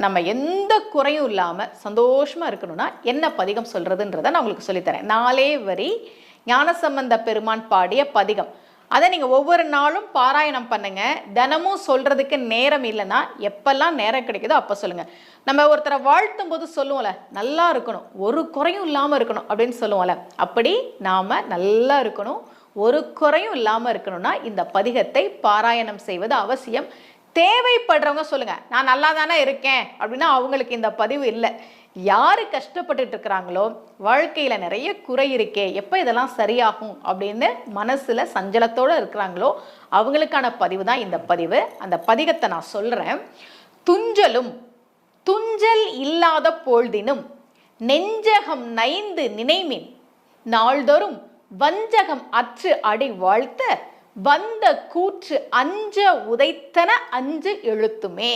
நம்ம எந்த குறையும் இல்லாமல் சந்தோஷமாக இருக்கணும்னா என்ன பதிகம் சொல்கிறதுன்றதை நான் உங்களுக்கு சொல்லித்தரேன். 4 வரி ஞானசம்பந்த பெருமான் பாடிய பதிகம். அதை நீங்கள் ஒவ்வொரு நாளும் பாராயணம் பண்ணுங்க. தினமும் சொல்கிறதுக்கு நேரம் இல்லைன்னா எப்பெல்லாம் நேரம் கிடைக்குதோ அப்போ சொல்லுங்கள். நம்ம ஒருத்தரை வாழ்த்தும் போது சொல்லுவோம்ல, நல்லா இருக்கணும், ஒரு குறையும் இல்லாமல் இருக்கணும் அப்படின்னு சொல்லுவோம்ல, அப்படி நாம் நல்லா இருக்கணும், ஒரு குறையும் இல்லாமல் இருக்கணும்னா இந்த பதிகத்தை பாராயணம் செய்வது அவசியம். தேவைப்படுறவங்க சொல்லுங்க, நான் நல்லா தானே இருக்கேன் அப்படின்னா அவங்களுக்கு இந்த பதிவு இல்லை. யாரு கஷ்டப்பட்டுட்டு இருக்கிறாங்களோ, வாழ்க்கையில நிறைய குறை இருக்கே, எப்போ இதெல்லாம் சரியாகும் அப்படின்னு மனசுல சஞ்சலத்தோடு இருக்கிறாங்களோ அவங்களுக்கான பதிவு தான் இந்த பதிவு. அந்த பதிகத்தை நான் சொல்றேன். துஞ்சலும் துஞ்சல் இல்லாத பொழுதினும் நெஞ்சகம் நைந்து நினைமின் நாள்தோறும் வஞ்சகம் அற்று அடி வாழ்த்த வந்த கூற்று அஞ்ச உதைத்தன அஞ்சு எழுத்துமே.